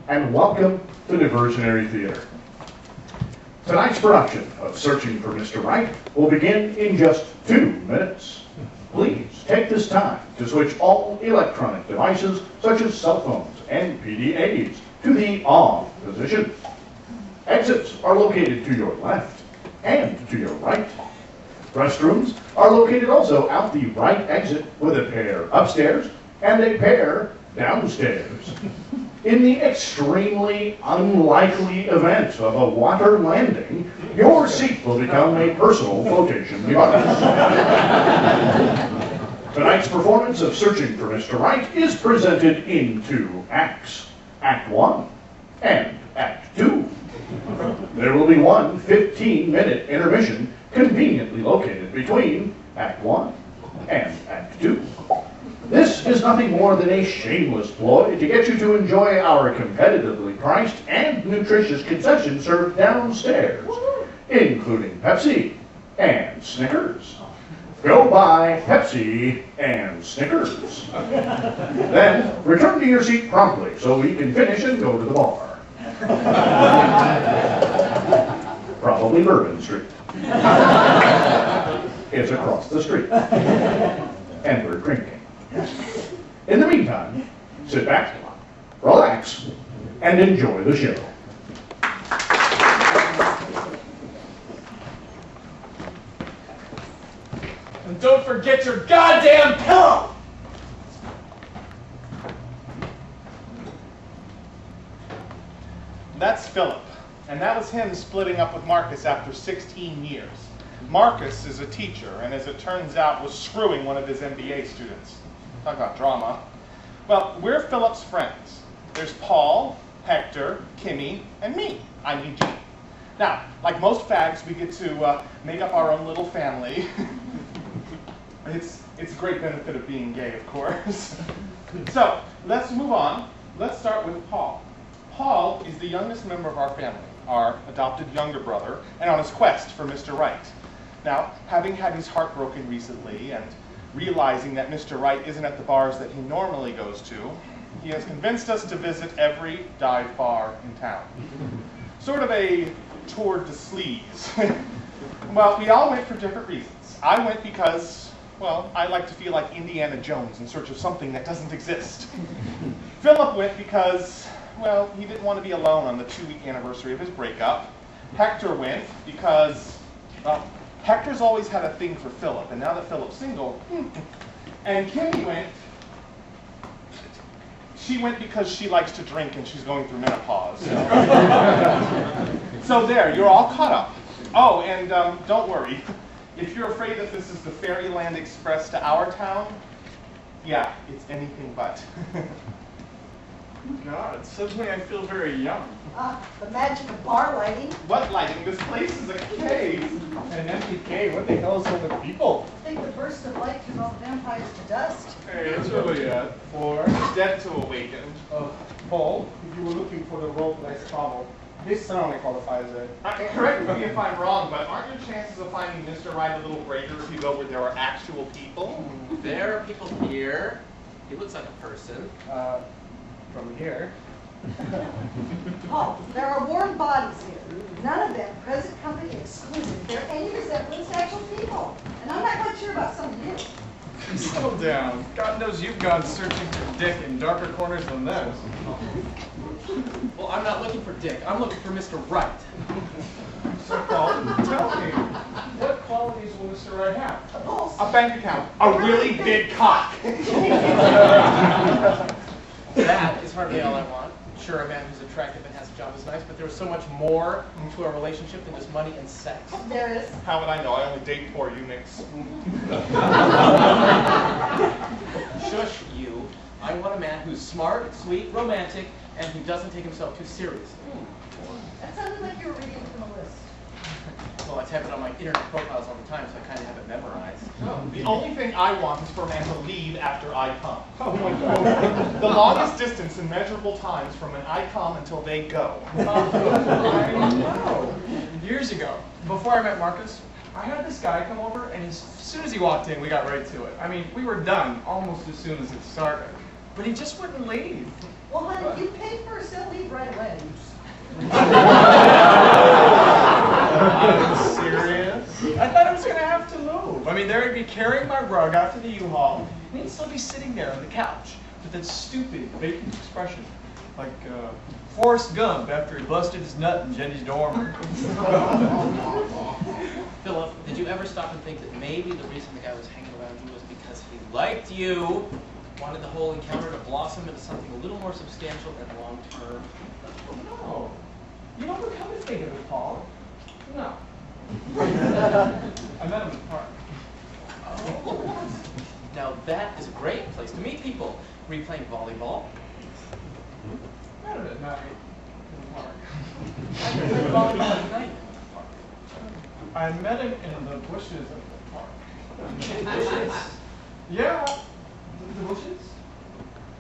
And welcome to Diversionary Theater. Tonight's production of Searching for Mr. Right will begin in just 2 minutes. Please take this time to switch all electronic devices, such as cell phones and PDAs, to the off position. Exits are located to your left and to your right. Restrooms are located also out the right exit, with a pair upstairs and a pair downstairs. In the extremely unlikely event of a water landing, your seat will become a personal flotation device. Tonight's performance of Searching for Mr. Right is presented in 2 acts, Act 1 and Act 2. There will be one 15-minute intermission conveniently located between Act 1 and Act 2. This is nothing more than a shameless ploy to get you to enjoy our competitively priced and nutritious concessions served downstairs, including Pepsi and Snickers. Go buy Pepsi and Snickers. Then return to your seat promptly so we can finish and go to the bar. Probably Bourbon Street. It's across the street. And we're drinking. In the meantime, sit back, relax, and enjoy the show. And don't forget your goddamn pillow! That's Philip, and that was him splitting up with Marcus after 16 years. Marcus is a teacher, and as it turns out, was screwing one of his MBA students. Talk about drama. Well, we're Philip's friends. There's Paul, Hector, Kimmy, and me. I'm Eugene. Now, like most fags, we get to make up our own little family. It's a great benefit of being gay, of course. So, let's move on. Let's start with Paul. Paul is the youngest member of our family, our adopted younger brother, and on his quest for Mr. Right. Now, having had his heart broken recently and realizing that Mr. Right isn't at the bars that he normally goes to, he has convinced us to visit every dive bar in town. Sort of a tour de sleaze. Well, we all went for different reasons. I went because, well, I like to feel like Indiana Jones in search of something that doesn't exist. Philip went because, well, he didn't want to be alone on the 2-week anniversary of his breakup. Hector went because, well, Hector's always had a thing for Philip, and now that Philip's single, and Kimmy went, she went because she likes to drink and she's going through menopause. So there, you're all caught up. Oh, and don't worry. If you're afraid that this is the Fairyland Express to our town, yeah, it's anything but. God, suddenly I feel very young. The magic of bar lighting. What lighting? This place is a cave. An empty cave? What the hell is all the people? I think the burst of light turned all the vampires to dust. Hey, it's really yet. For dead to awaken. Paul, if you were looking for the role-based travel, this certainly qualifies it. Correct me if I'm wrong, but aren't your chances of finding Mr. Right a little greater if you go where there are actual people? There are people here. He looks like a person. From here. Oh, there are warm bodies here. None of them present company exclusive. They're any resemblance to actual people. And I'm not quite sure about some of you. Settle down. God knows you've gone searching for Dick in darker corners than this. Well, I'm not looking for Dick. I'm looking for Mr. Right. So, Paul, tell me, what qualities will Mr. Right have? A pulse. A bank account. A really big cock. That is hardly all I want. Sure, a man who's attractive and has a job is nice, but there's so much more to a relationship than just money and sex. There is. How would I know? I only date poor eunuchs. Shush you. I want a man who's smart, sweet, romantic, and who doesn't take himself too seriously. That sounded like you were reading from a list. Well, I type it on my internet profiles all the time, so I kind of have it memorized. The only thing I want is for a man to leave after I come. Oh my God. The longest distance in measurable times from when I come until they go. I know. Years ago, before I met Marcus, I had this guy come over, and as soon as he walked in, we got right to it. I mean, we were done almost as soon as it started. But he just wouldn't leave. Well, honey, you paid for a cell leave right away. I'm serious. I thought I was going to have to move. I mean, they'd be carrying my rug out to the U-Haul, and he'd still be sitting there on the couch with that stupid, vacant expression, like Forrest Gump after he busted his nut in Jenny's dorm. Philip, did you ever stop and think that maybe the reason the guy was hanging around you was because he liked you, wanted the whole encounter to blossom into something a little more substantial and long-term? No. You know, come to think of it, Paul. No. I met him in the park. Oh. Now that is a great place to meet people. Were you playing volleyball? Met him at night in the park. I played volleyball at night. I met him in the bushes of the park. Bushes? Yeah, the bushes.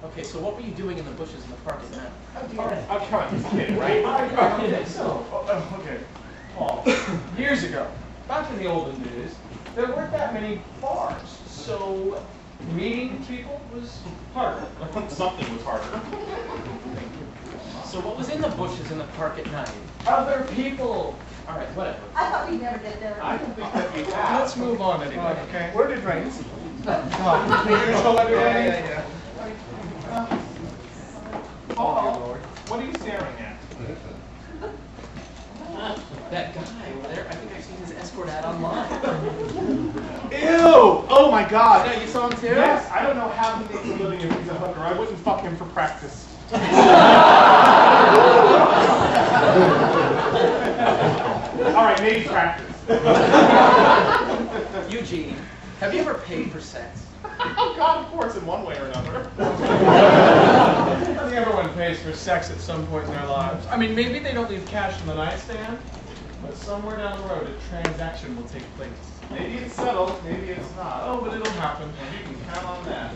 Okay, so what were you doing in the bushes in the park at night? I'm trying to kid, right? I think so. Okay, Paul. Years ago, back in the olden days, there weren't that many bars, so meeting people was harder. Something was harder. So what was in the bushes in the park at night? Other people. All right, whatever. I thought we'd never get there. I don't think that we have. Let's move on anyway, okay? Where did rains? Usual every day. Yeah. Paul, what are you staring at? That guy over there, I think I've seen his escort ad online. Ew! Oh my god! Yeah, you saw him too? Yes, I don't know how he makes a living if he's a hooker. I wouldn't fuck him for practice. Alright, maybe practice. Eugene, have you ever paid for sex? Oh god, of course, in one way or another. I think everyone pays for sex at some point in their lives. I mean, maybe they don't leave cash in the nightstand, but somewhere down the road a transaction will take place. Maybe it's settled, maybe it's not. Oh, but it'll happen. And you can count on that.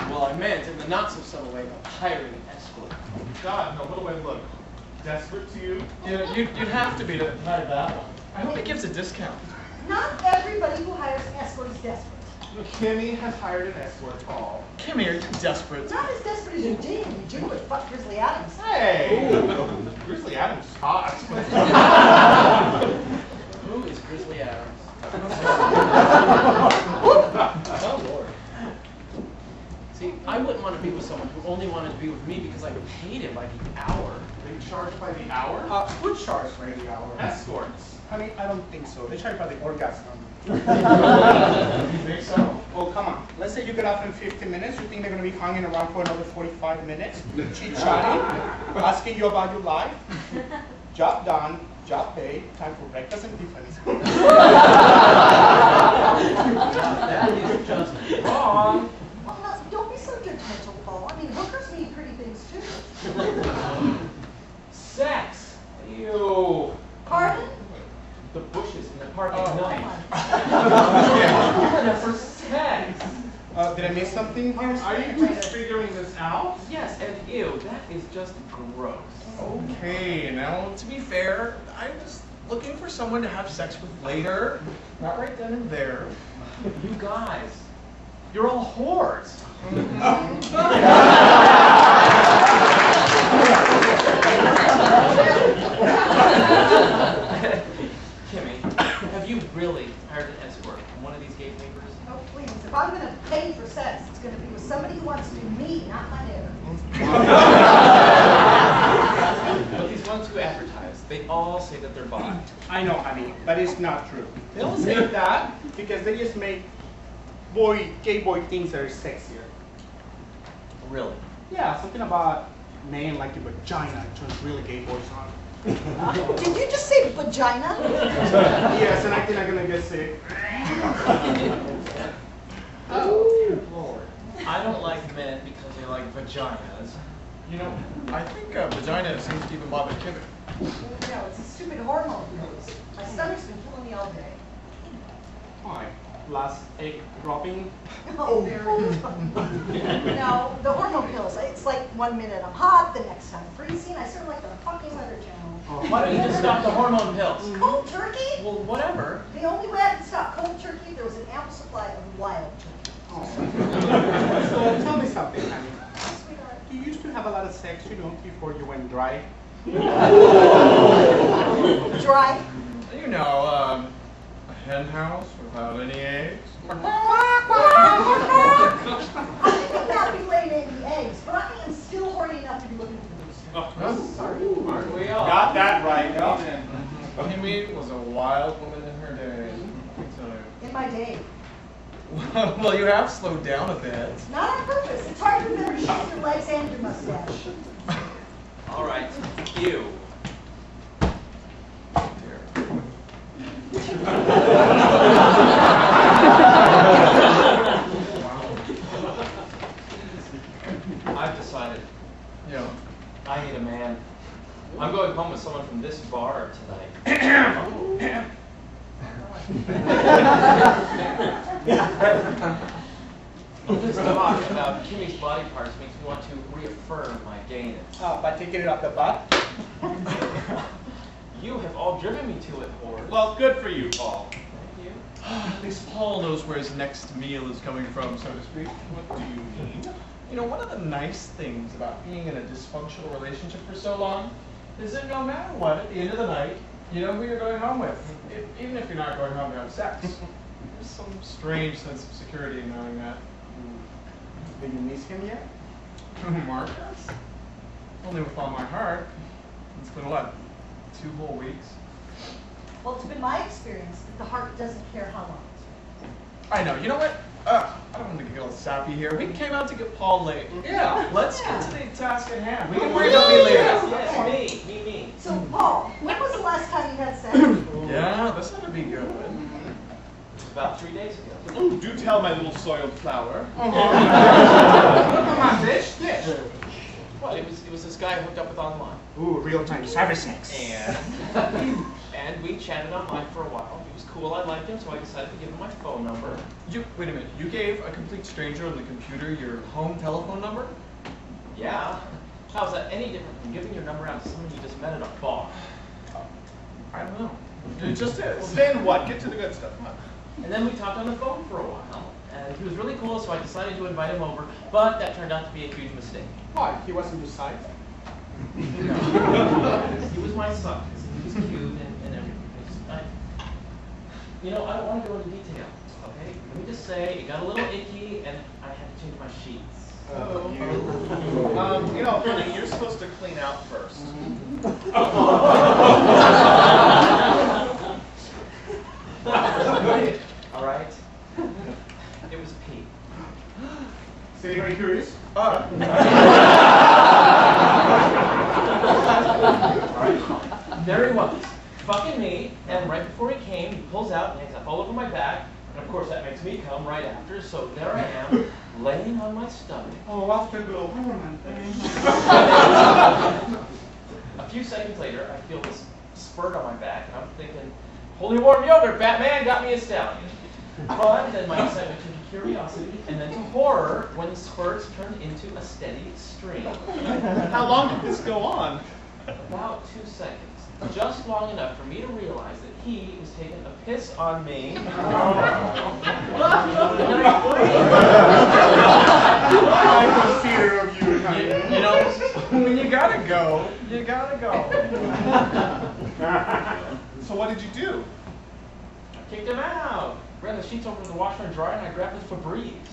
Well, I meant in the not-so-subtle way of hiring an escort. God, no, what do I look? Desperate to you? Yeah, you'd have to be to hire that one. I hope it gives a discount. Not everybody who hires an escort is desperate. Kimmy has hired an escort, Paul. Kimmy, are you desperate? Not as desperate as Eugene. Eugene would fuck Grizzly Adams. Hey! Grizzly Adams is hot. Who is Grizzly Adams? Oh, Lord. See, I wouldn't want to be with someone who only wanted to be with me because I paid him by the hour. They charge by the hour? Who charges by the hour? Escorts. Honey, I don't think so. They charge by the orgasm. You think so? Oh, come on. Let's say you get off in 50 minutes. You think they're going to be hanging around for another 45 minutes? Chit-chatting, asking you about your life. Job done, job paid, time for breakfast and Tiffany's. That is just wrong. Well, no, don't be so judgmental, Paul. I mean, hookers need pretty things too. Sex. Ew. Pardon? The bushes in the park at Come night. on. For sex. Did I miss something here? Are you just figuring this out? Yes, and ew, that is just gross. Okay, now to be fair, I was looking for someone to have sex with later, not right then and there. You guys. You're all whores. Kimmy, have you really hired an escort from one of these gay papers? Oh, please. If I'm going to pay for sex, it's going to be with somebody who wants to be me, not my neighbor. But these ones who advertise, they all say that they're bought. I know, honey, but it's not true. They don't say Really? that because they just make gay boy things that are sexier. Really? Yeah, something about men like your vagina turns really gay boys on. Did you just say vagina? Yes, and I think I'm gonna get sick. Oh, Lord. I don't like men because they like vaginas. You know, I think vagina seems to even bother Kimmy. No, it's a stupid hormone pills. My stomach's been killing me all day. Why? Last egg dropping? Oh, very No, the hormone pills. It's like 1 minute I'm hot, the next time freezing. I sort of like the fucking Weather Channel. Why don't you just stop the hormone pills? Cold turkey? Well, whatever. The only way I could stop cold turkey, if there was an ample supply of wild turkey. So tell me something, honey. Sweetheart. You used to have have a lot of sex, before you went dry? Dry? You know, a hen house without any eggs. I may not be laying any eggs, but I am still horny enough to be looking for those. Aren't we all? Got that right. Amy was a wild woman in her day. Let me tell you. In my day. Well, you have slowed down a bit. Not on purpose. It's hard to remember shave your legs and your mustache. All right, you. I've decided. Yeah. I need a man. I'm going home with someone from this bar tonight. This talk about Kimmy's body parts makes me want to reaffirm my gayness. By taking it off the butt? You have all driven me to it, Horde. Well, good for you, Paul. Thank you. At least Paul knows where his next meal is coming from, so to speak. What do you mean? You know, one of the nice things about being in a dysfunctional relationship for so long is that no matter what, at the end of the night, you know who you're going home with, even if you're not going home to have sex. There's some strange sense of security in knowing that. Do you miss him yet? Marc? Only with all my heart. It's been what, 2 whole weeks? Well, it's been my experience that the heart doesn't care how long. I know. You know what? I don't want to get all sappy here. We came out to get Paul late. Yeah, let's get to the task at hand. We can worry about me later. Yes, me. So, Paul, when was the last time you had sex? Yeah, this ought to be good. About 3 days ago. Ooh, do tell my little soiled flower. Come on, fish. Well, it was this guy I hooked up with online. Ooh, real-time cyber sex. And we chatted online for a while. He was cool, I liked him, so I decided to give him my phone number. Wait a minute. You gave a complete stranger on the computer your home telephone number? Yeah. How's that any different from giving your number out to someone you just met at a bar? I don't know. It just Well, is. then what? Get to the good stuff. Come on. And then we talked on the phone for a while. And he was really cool, so I decided to invite him over. But that turned out to be a huge mistake. Why? He wasn't your size? He was my son. He was cute and everything. I don't want to go into detail, okay? Let me just say, it got a little icky, and I had to change my sheets. Honey, you're supposed to clean out first. All right? It was Pete. Is anybody curious? There he was, fucking me, and right before he came, he pulls out and hangs up all over my back, and of course that makes me come right after, so there I am, laying on my stomach. Oh, after glow. A few seconds later, I feel this spurt on my back, and I'm thinking, holy warm yogurt, Batman, got me a stallion. But then my excitement turned to curiosity, and then to horror when the spurts turned into a steady stream. How long did this go on? About 2 seconds. Just long enough for me to realize that he was taking a piss on me. I consider of you, honey. You know, when you gotta go, you gotta go. So what did you do? I kicked him out. Ran the sheets over to the washer and dryer, and I grabbed his Febreze.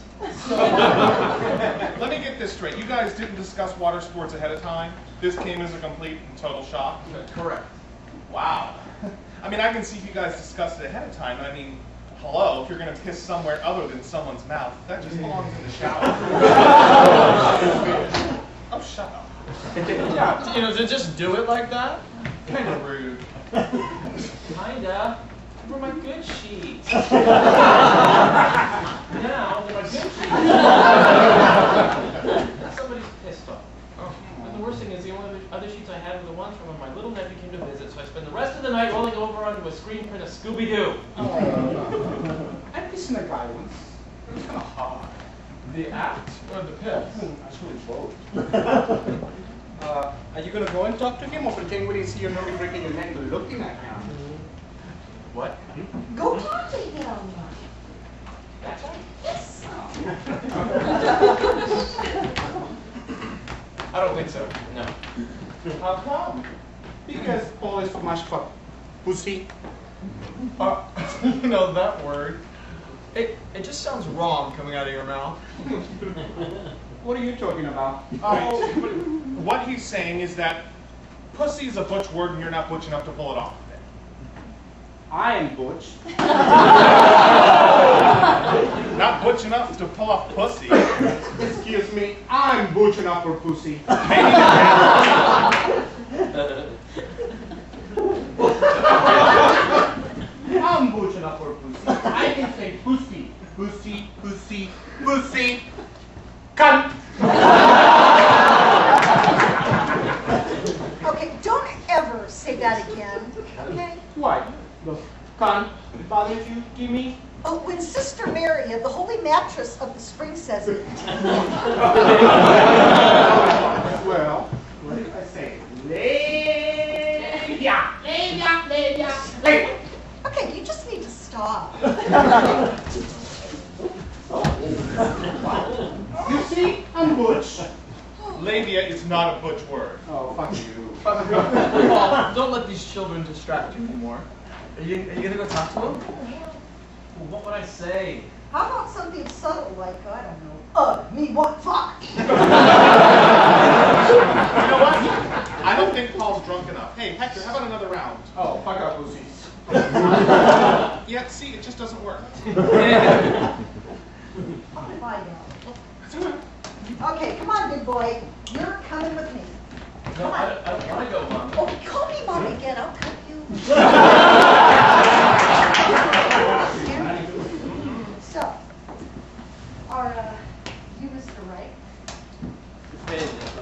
Let me get this straight. You guys didn't discuss water sports ahead of time? This came as a complete and total shock? Correct. Wow. I mean, I can see if you guys discussed it ahead of time. I mean, hello, if you're going to piss somewhere other than someone's mouth, that just belongs in the shower. Oh, shut up. Yeah, to just do it like that? Kind of rude. Kinda. They were my good sheets. Now they're my good sheets. Somebody's pissed off. And the worst thing is the only other sheets I had were the ones from when my little nephew came to visit, so I spent the rest of the night rolling over onto a screen print of Scooby-Doo. I pissed in a guy once. It was kind of hard. The act or the piss? Actually, both. Are you going to go and talk to him, or pretend we didn't see you nearly breaking your neck looking at him? What? Go talk to him. That's right. Yes. I I don't think so. No. How come? Because Paul is so much for pussy. You know that word. It just sounds wrong coming out of your mouth. What are you talking about? Oh, what he's saying is that pussy is a butch word and you're not butch enough to pull it off. I am butch. Not butch enough to pull off pussy. Excuse me, I'm butch enough for pussy. Maybe I'm butch enough for pussy. I can say pussy, pussy, pussy, pussy, cunt. Okay, don't ever say that again, okay? Why? The cunt bothers you, Jimmy? Oh, when Sister Miriam, the holy mattress of the spring, says it. Well, what did I say? Labia, labia, labia, labia. Okay, you just need to stop. You see, I'm butch. labia is not a butch word. Oh, fuck you. Paul, don't let these children distract you anymore. Are you gonna go talk to them? Well, what would I say? How about something subtle like, I don't know, me want fuck? You know what? I don't think Paul's drunk enough. Hey, Hector, how about another round? Oh, fuck out, pussy. Yeah, see, it just doesn't work. I'll find out. Okay, come on, big boy. You're coming with me. No, I don't want to go, Mom. Oh, call me mom again. I'll cut you. So, are you Mr. Right? Depends if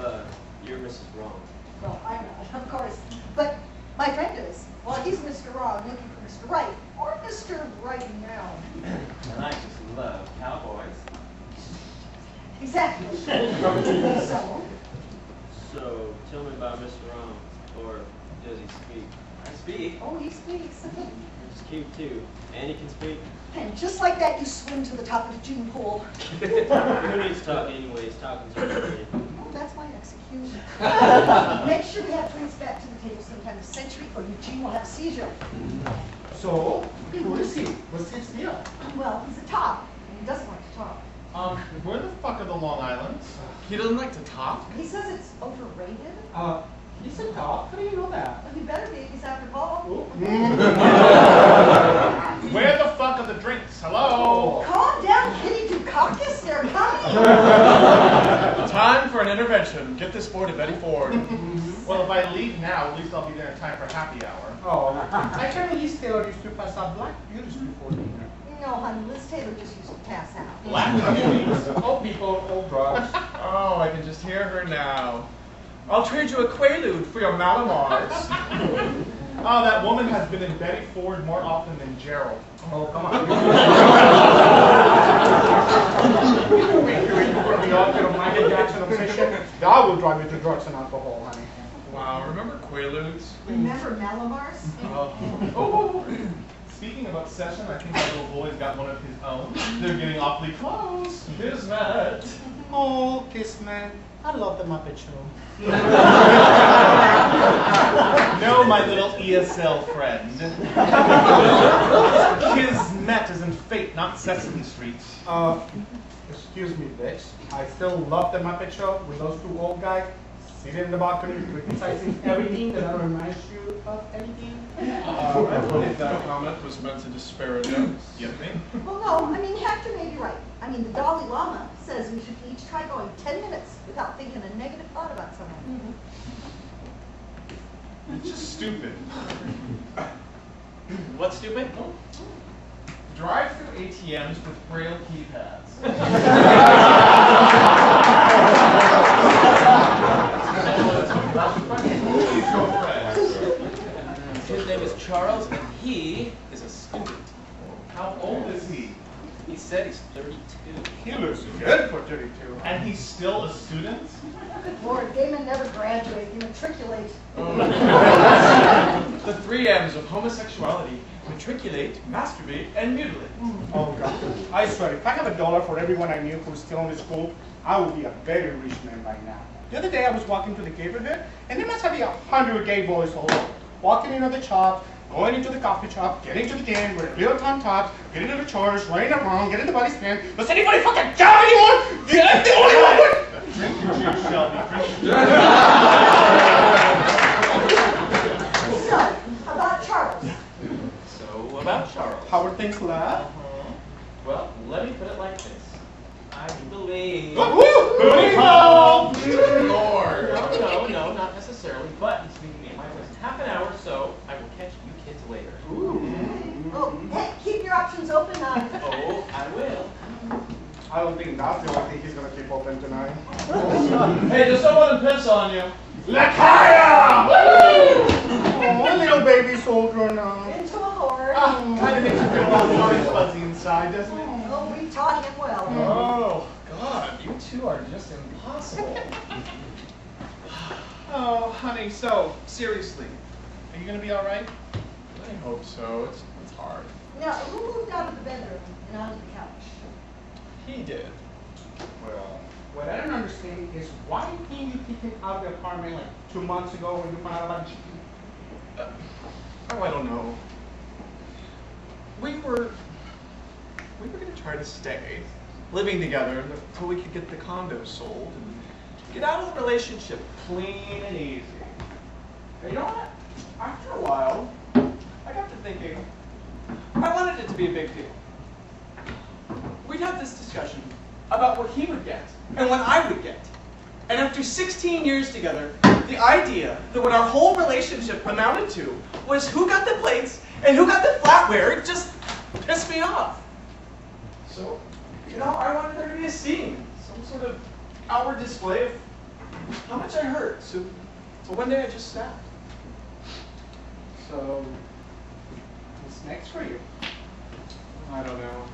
you're Mrs. Wrong. Well, I'm not, of course. But my friend is. Well, he's Mr. Wrong, looking for Mr. Right. Or Mr. Right now. And I just love cowboys. Exactly. So, tell me about Mr. Wrong. Or does he speak? I speak. Oh, he speaks. He's cute too. And he can speak. And just like that, you swim to the top of the gene pool. Who needs to talk anyways? Talking to me. Oh, that's my execution. Make sure we have drinks back to the table sometime this century, or Eugene will have a seizure. So, who is he? What's his deal? Well, he's a top, and he doesn't like to talk. Where the fuck are the Long Islands? He doesn't like to talk. He says it's overrated. He's a cop. How do you know that? Well, he better be, he's after ball. Where the fuck are the drinks? Hello? Calm down, Kitty Dukakis, they're coming. Time for an intervention. Get this boy to Betty Ford. Well, if I leave now, at least I'll be there in time for happy hour. Oh, I heard Liz Taylor used to pass out black beauties before dinner. No, honey, Liz Taylor just used to pass out. Black beauties. Old people, old drugs. Oh, I can just hear her now. I'll trade you a Quaalude for your Malamars. Oh, that woman has been in Betty Ford more often than Gerald. Oh, come on. Were we all get a Michael Jackson obsession? That will drive you to drugs and alcohol, honey. Wow, remember Quaaludes? Remember Malamars? Oh. Speaking of obsession, I think my little boy's got one of his own. They're getting awfully close. Kismet. Oh, Kismet. I love the Muppet Show. No, my little ESL friend. Kismet is in fate, not Sesame Street. Excuse me, bitch. I still love the Muppet Show with those two old guys sitting in the balcony criticizing everything that reminds you of anything. I believe that comment was meant to disparage us. You think? Well, no, I mean, Hector may be right. I mean, the Dalai Lama says we should each try going 10 minutes without thinking a negative thought about someone. It's just stupid. What's stupid? Drive-through ATMs with braille keypads. His name is Charles, and he is a student. How old is he? He said he's 32. He looks good for 32. And he's still a student? Lord, gay men never graduate, you matriculate. The 3 M's of homosexuality: matriculate, masturbate, and mutilate. Oh, God. I swear, if I have $1 for everyone I knew who's still in school, I would be a very rich man by now. The other day I was walking to the neighborhood, and there must have been 100 gay boys all over. Walking into the shop, going into the coffee shop, getting to the gym, wearing little on tops, getting to the chores, running around, getting the body scan. Does anybody fucking care anymore? I'm the only one! So, about Charles. So, about Charles. How are things, lad? Well, let me put it like this. I believe... Booty call! Lord! No, not necessarily, but he's meeting me at my place in half an hour, so I will catch you kids later. Oh, hey, keep your options open. Oh, I will. I don't think that's the only thing he's gonna keep open tonight. Hey, does someone piss on you? Lakaya! Oh, little baby soldier now. Into a horde. Kind of makes you feel all fuzzy inside, doesn't it? Oh, we taught him well. Oh, God, you two are just impossible. Oh, honey, so, seriously, are you gonna be all right? I hope so. It's hard. Now, who moved out of the bedroom and onto the couch? He did. Well, what I don't understand is why didn't you kick him out of the apartment like 2 months ago when you found out about cheating? Oh, I don't know. We were gonna try to stay, living together until we could get the condo sold and get out of the relationship clean and easy. And you know what? After a while, I got to thinking, I wanted it to be a big deal. We'd have this discussion about what he would get and what I would get. And after 16 years together, the idea that what our whole relationship amounted to was who got the plates and who got the flatware, it just pissed me off. So, I wanted there to be a scene, some sort of outward display of how much I hurt. So one day I just snapped. So, what's next for you? I don't know.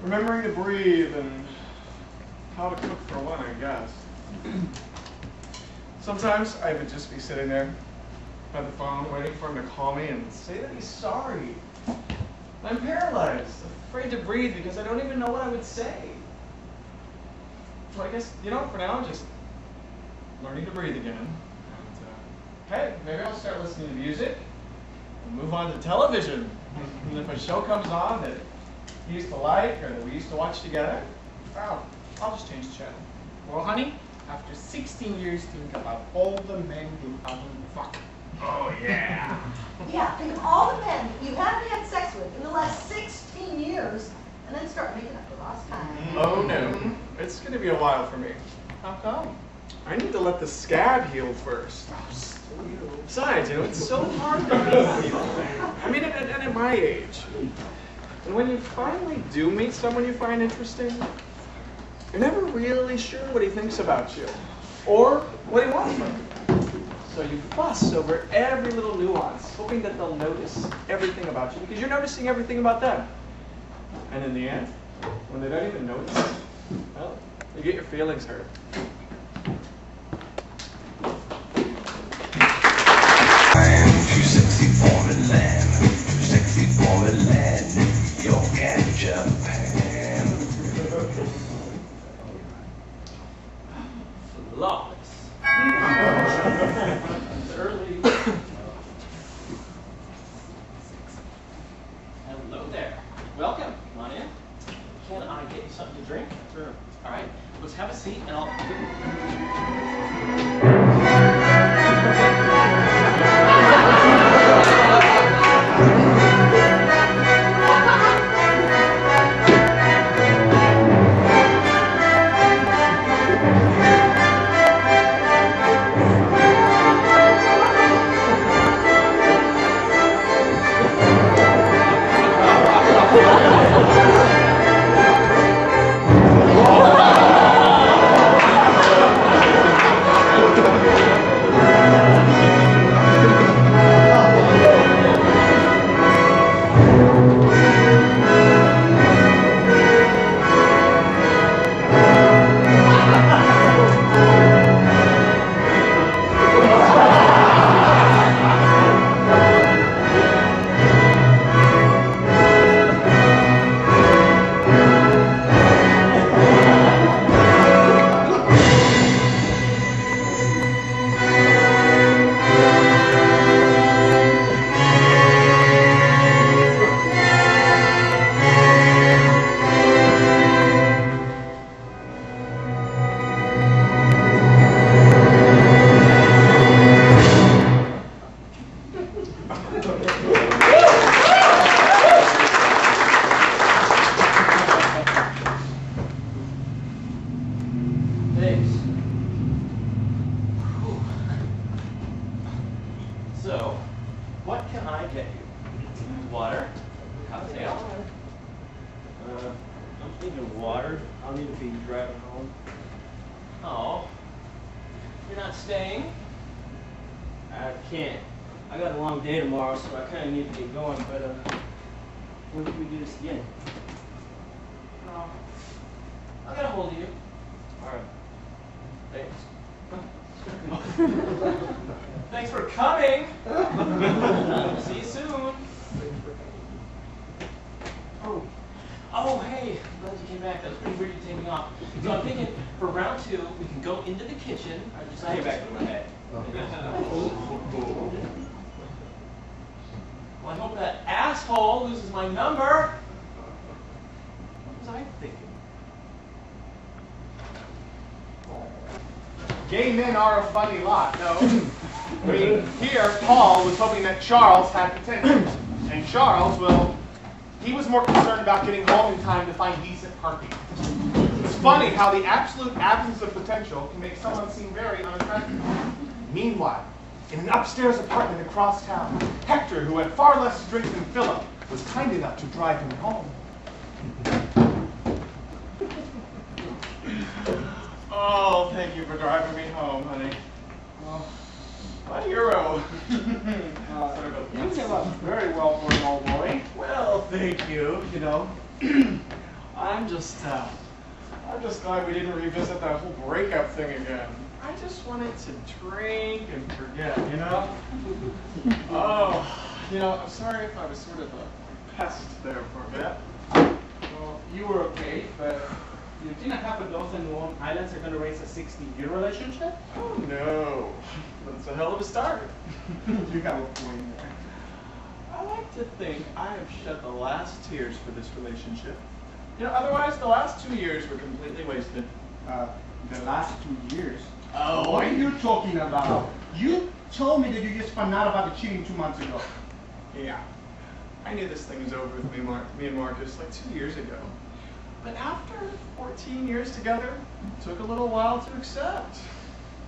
Remembering to breathe and how to cook for one, I guess. Sometimes I would just be sitting there by the phone waiting for him to call me and say that he's sorry. I'm paralyzed, afraid to breathe because I don't even know what I would say. So I guess, for now I'm just learning to breathe again. And, hey, maybe I'll start listening to music and move on to television. And if a show comes on that he used to like or that we used to watch together, I'll just change the channel. Well, honey, after 16 years, think about all the men you haven't fucked. Oh, yeah. Yeah, think of all the men you haven't had sex with in the last 16 years, and then start making up the lost time. Oh no, it's gonna be a while for me. How come? I need to let the scab heal first. Besides, it's so hard to heal. I mean, at my age. And when you finally do meet someone you find interesting, you're never really sure what he thinks about you, or what he wants from you. So you fuss over every little nuance, hoping that they'll notice everything about you, because you're noticing everything about them. And in the end, when they don't even notice, well, you get your feelings hurt. Too sexy for Milan, too sexy for Milan, New York and Japan. Flawless. Early. Hello there. Welcome. Come on in. Can I get you something to drink? Sure. All right. Let's have a seat and I'll... Need the water. I'll need to be driving home. Oh. You're not staying? I can't. I got a long day tomorrow, so I kind of need to get going, but when can we do this again? No. I'll get a hold of you. Alright. Thanks. Thanks for coming. See you soon. Oh, hey, glad you came back. That was pretty weird you taking off. So I'm thinking for round 2, we can go into the kitchen. I just came back in my head. Well, I hope that asshole loses my number. What was I thinking? Gay men are a funny lot, no? I mean, here, Paul was hoping that Charles had potential. And Charles, well, he was more concerned about getting home in time to find decent parking. It's funny how the absolute absence of potential can make someone seem very unattractive. Meanwhile, in an upstairs apartment across town, Hector, who had far less to drink than Philip, was kind enough to drive him home. Oh, thank you for driving me home, honey. Oh, my hero. You came up very well for an old boy. Well, thank you. You know, I'm just glad we didn't revisit that whole breakup thing again. I just wanted to drink and forget, you know? Oh, you know, I'm sorry if I was sort of a pest there for a bit. Well, you were okay, but you think a half a dozen Long Islands are going to raise a 60-year relationship? Oh, no. That's a hell of a start. You got a point there. I like to think I have shed the last tears for this relationship. You know, otherwise the last 2 years were completely wasted. The last 2 years? Oh, What are you talking about? You told me that you just found out about the cheating 2 months ago. yeah. I knew this thing was over with me and Marcus like 2 years ago. But after 14 years together, it took a little while to accept.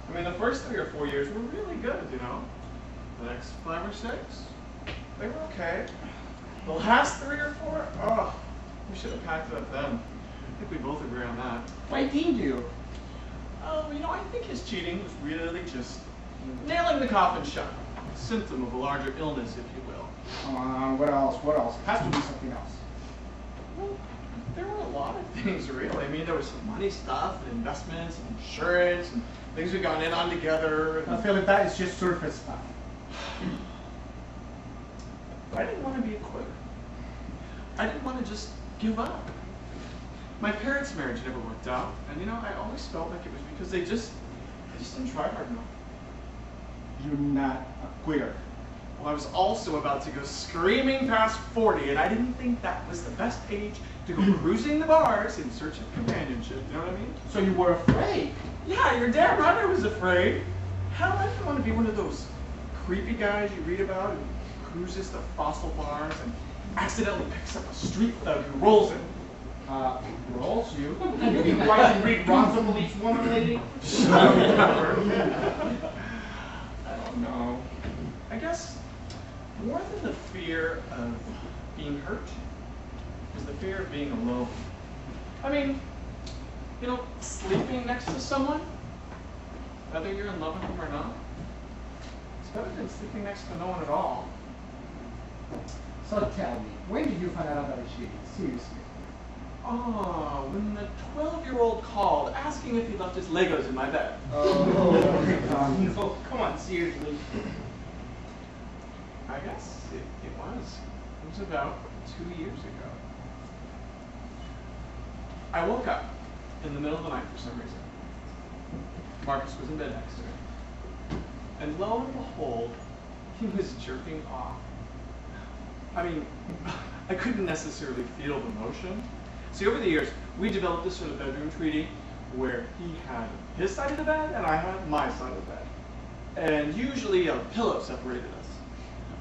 I mean, the first 3 or 4 years were really good, you know. The next 5 or 6, they were okay. The last 3 or 4, oh, we should have packed it up then. I think we both agree on that. Why didn't you? Oh, you know, I think his cheating was really just nailing the coffin shut. A symptom of a larger illness, if you will. What else? What else? Has to be something else. Well, there were a lot of things, really. I mean, there was some money stuff, investments, and insurance, and things we'd gone in on together. I feel like that is just surface stuff. I didn't want to be a quitter. I didn't want to just give up. My parents' marriage never worked out, and you know, I always felt like it was because they just didn't try hard enough. You're not a quitter. Well, I was also about to go screaming past 40, and I didn't think that was the best age to go cruising the bars in search of companionship. You know what I mean? So you were afraid? Yeah, you're damn right I was afraid. Hell, I didn't want to be one of those creepy guys you read about who cruises the fossil bars and accidentally picks up a street thug who rolls it. Rolls you? You can write and read wrongs of each woman, lady? I don't know. I guess more than the fear of being hurt is the fear of being alone. I mean, you know, sleeping next to someone, whether you're in love with them or not, it's better than sleeping next to no one at all. So tell me, when did you find out about the cheating? Seriously. Oh, when the 12-year-old called asking if he left his Legos in my bed. No, come on, seriously. I guess it was. It was about 2 years ago. I woke up in the middle of the night for some reason. Marcus was in bed next to me. And lo and behold, he was jerking off. I mean, I couldn't necessarily feel the motion. See, over the years, we developed this sort of bedroom treaty where he had his side of the bed and I had my side of the bed. And usually a pillow separated us.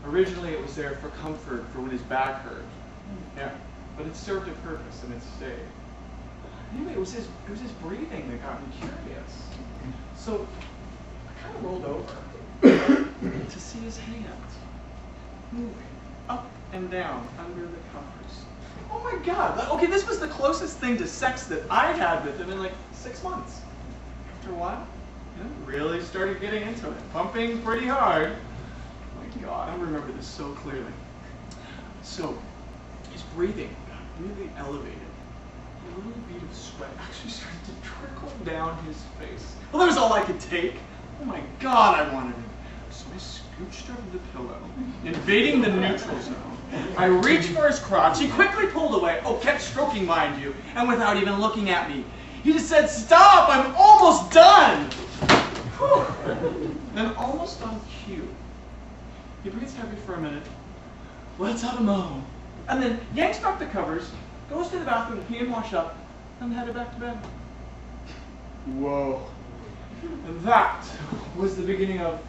Originally, it was there for comfort for when his back hurt. Yeah, but it served a purpose and it stayed. Anyway, it was his breathing that got me curious. So I kind of rolled over to see his hands moving up and down under the covers. Oh my God. Okay, this was the closest thing to sex that I had with him in like 6 months. After a while, really started getting into it, pumping pretty hard. My God, I remember this so clearly. So, his breathing got really elevated. A little bead of sweat actually started to trickle down his face. Well, that was all I could take. Oh my God, I wanted him. So I scooched over the pillow, invading the neutral zone. I reached for his crotch. He quickly pulled away. Oh, kept stroking, mind you, and without even looking at me. He just said, "Stop, I'm almost done." Whew. Then almost on cue, he breathes heavy for a minute, lets out a moan, and then yanks back the covers, goes to the bathroom to pee and wash up, and headed back to bed. Whoa. And that was the beginning of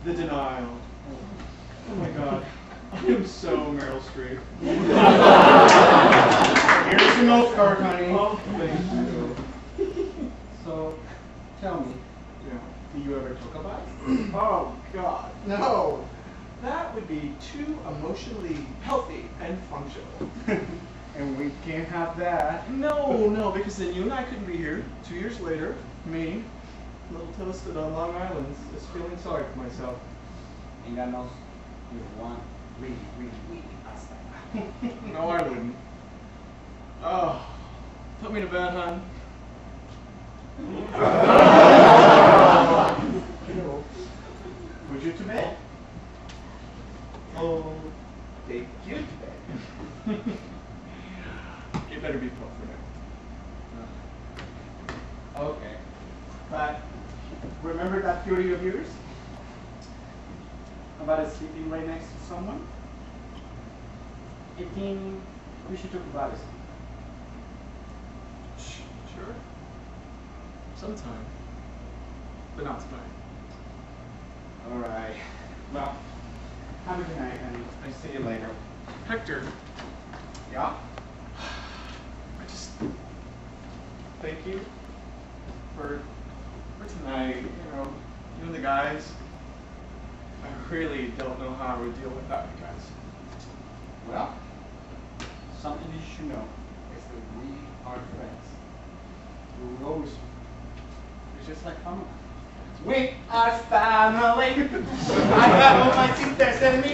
the denial. Oh my God. I am so Meryl Streep. Here's your note card, honey. Oh, thank you. So, tell me, do you ever talk about it? Oh, God. No. That would be too emotionally healthy and functional. And we can't have that. No, because then you and I couldn't be here 2 years later. Me, a little toasted on Long Island, just feeling sorry for myself. And God knows you want really pasta. No, I wouldn't. Oh, put me to bed, hon. Put you to bed? Oh, take you to bed. You better be put for now. Okay. But remember that theory of yours? About us sleeping right next to someone? I think we should talk about it. Sure. Sometime. But not tonight. Alright. Well, have a good night, and I'll see you later. Hector, Yeah? I just thank you for tonight. You and the guys. I really don't know how I would deal without you guys. Well, something you should know is that we are friends. We will always be. We're just like family. We are family. I have all my sisters and me.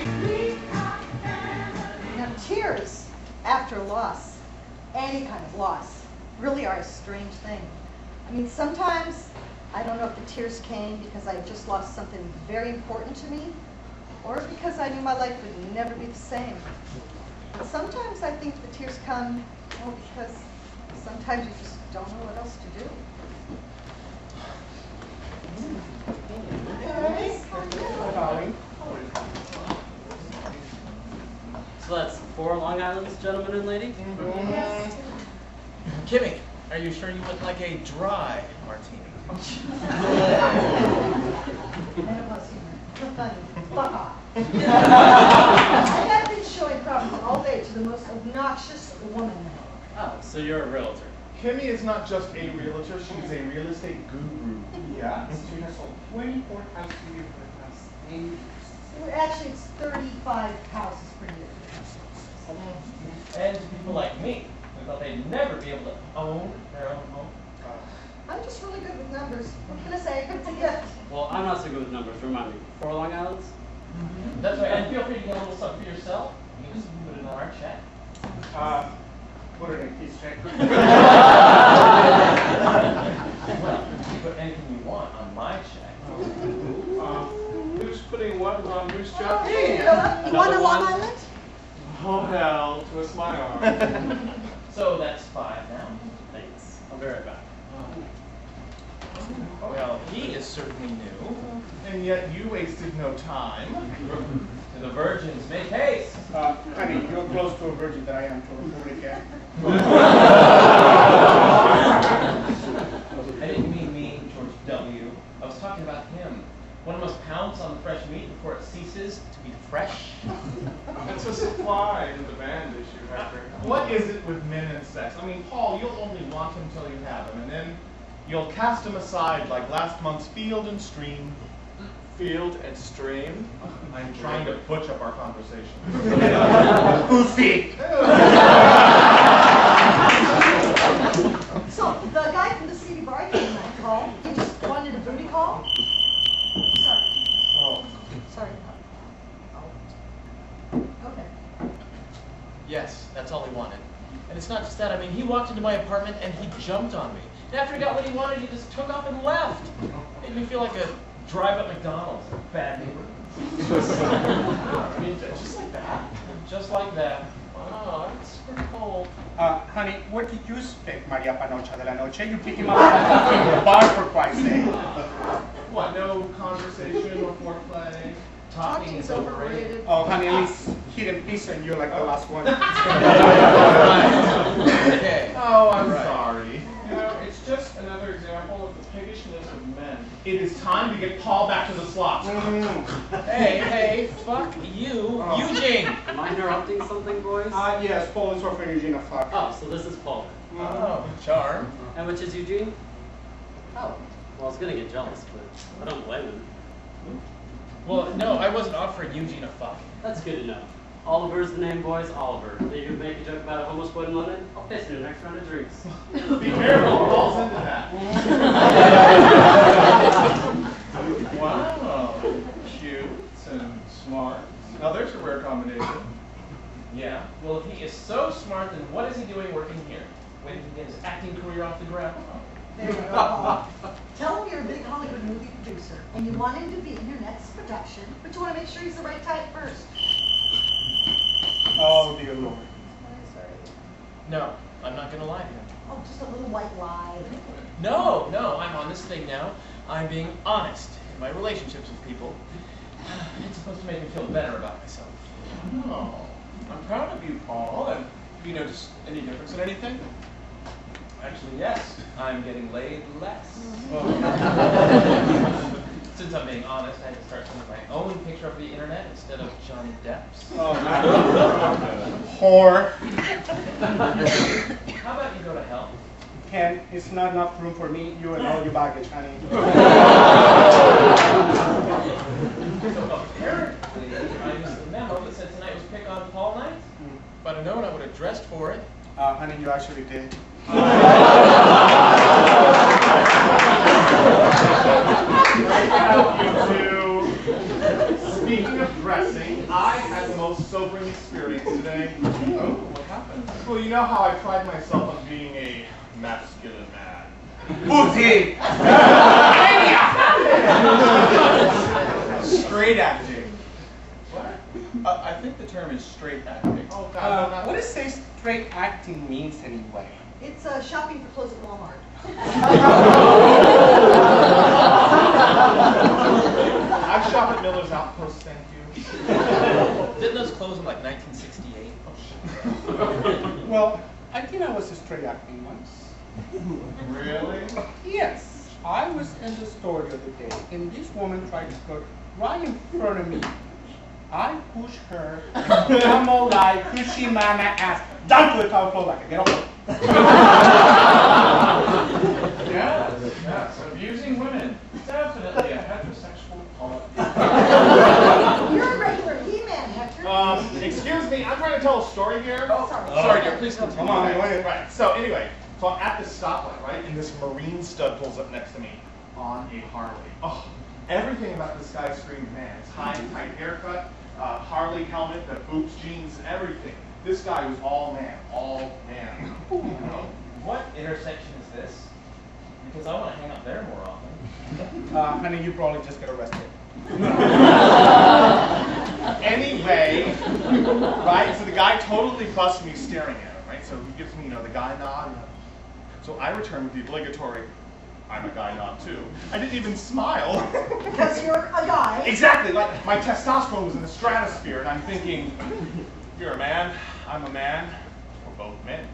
Now, tears after loss, any kind of loss, really are a strange thing. I mean, sometimes I don't know if the tears came because I just lost something very important to me, or because I knew my life would never be the same. And sometimes I think the tears come, because sometimes you just don't know what else to do. So that's 4 Long Islands, gentlemen and ladies? Yes. Kimmy, are you sure you would like a dry martini? And it was humor. Funny. Fuck off. I have been showing property all day to the most obnoxious woman. Oh, so you're a realtor. Kimmy is not just a realtor, she's a real estate guru. Yeah, she has sold 24 houses a year for the past 10 years. Well, actually, it's 35 houses per year. And people like me who thought they'd never be able to own their own home. I'm just really good with numbers. What can I say? It's a gift. Well, I'm not so good with numbers. Remind me. 4 Long Islands? That's right, and feel free to get a little something for yourself. You can just put it on our check. Put it in his check. Well, you can put anything you want on my check. Who's putting what on whose check? Hey, you want a Long Island? Oh, hell, twist my arm. So that's 5 now. Thanks. I'll be right back. Well, he is certainly new, and yet you wasted no time. To the virgins, make haste. Honey, you're close to a virgin that I am to afford it yet. I didn't mean George W. I was talking about him. One must pounce on the fresh meat before it ceases to be fresh. It's a supply and demand issue, Hector. What is it with men and sex? I mean, Paul, you'll only want him till you have him, and then you'll cast him aside like last month's Field and Stream. Field and stream. I'm trying to butch up our conversation. Pussy! mean, he walked into my apartment and he jumped on me. And after he got what he wanted, he just took off and left. Made me feel like a drive at McDonald's. Bad neighbor. I mean, just like that. Just like that. Wow, it's super cold. Honey, where did you speak Maria Panocha de la Noche? You pick him up at the bar, for Christ's sake. What, no conversation or foreplay? Talking is overrated. Oh, honey, at least he didn't piss on you like the last one. Okay. Oh, I'm Right. sorry. You know, it's just another example of the piggishness of men. It is time to get Paul back to the slot. Hey, fuck you, Eugene. Am I interrupting something, boys? Yes, Paul is offering Eugene a fuck. Oh, so this is Paul. Oh, charm. And which is Eugene? Oh, well, I was gonna get jealous, but I don't blame him. Well, no, I wasn't offering Eugene a fuck. That's good to know. Oliver's the name, boys. Oliver. Did you make a joke about a homeless boy in London? I'll face in the next round of drinks. Be careful, Paul's into that. Wow, cute and smart. Now there's a rare combination. Yeah, well, if he is so smart, then what is he doing working here? Waiting to get his acting career off the ground? There you go, Paul. Tell him you're a big Hollywood movie producer, and you want him to be in your next production, but you want to make sure he's the right type first. Oh, dear Lord. No, I'm not gonna lie to him. Oh, just a little white lie. No, I'm on this thing now. I'm being honest in my relationships with people. It's supposed to make me feel better about myself. Oh, I'm proud of you, Paul. And have you noticed any difference in anything? Actually, yes, I'm getting laid less. Since I'm being honest, I had to start sending my own picture of the internet instead of Johnny Depp's. Oh, whore. How about you go to hell? Ken, it's not enough room for me, you, and all your baggage, honey. So apparently, I used the memo that said tonight was pick on Paul night. If I'd have known, I would have dressed for it. Honey, you actually did. Speaking of dressing, I had the most sobering experience today. Oh, what happened? Well, you know how I pride myself on being a masculine man. Booty! Straight acting. What? I think the term is straight acting. Oh, God. What does say straight acting means anyway? It's shopping for clothes at Walmart. I shop at Miller's Outpost, thank you. Didn't those close in like 1968? Well, I think I was straight acting once. Really? Yes. I was in the store the other day, and this woman tried to skirt right in front of me. I pushed her, camel like Kushimana ass, down to the top floor like a get off. Yes, abusing women. Definitely a heterosexual policy. You're a regular He-Man, Hector. Excuse me, I'm trying to tell a story here. Oh, sorry. Sorry, dear, please continue. Come on, go ahead. Right, so anyway, so I'm at this stoplight, right, and this Marine stud pulls up next to me on a Harley. Oh, everything about this guy screamed man. His high, tight haircut, Harley helmet, the boots, jeans, everything. This guy was all man, all man. What intersection is this? Because I want to hang out there more often. Honey, you probably just get arrested. Anyway, right, so the guy totally busts me staring at him, right? So he gives me, the guy nod. So I return with the obligatory, I'm a guy nod too. I didn't even smile. Because you're a guy. Exactly, like my testosterone was in the stratosphere, and I'm thinking, you're a man, I'm a man, we're both men.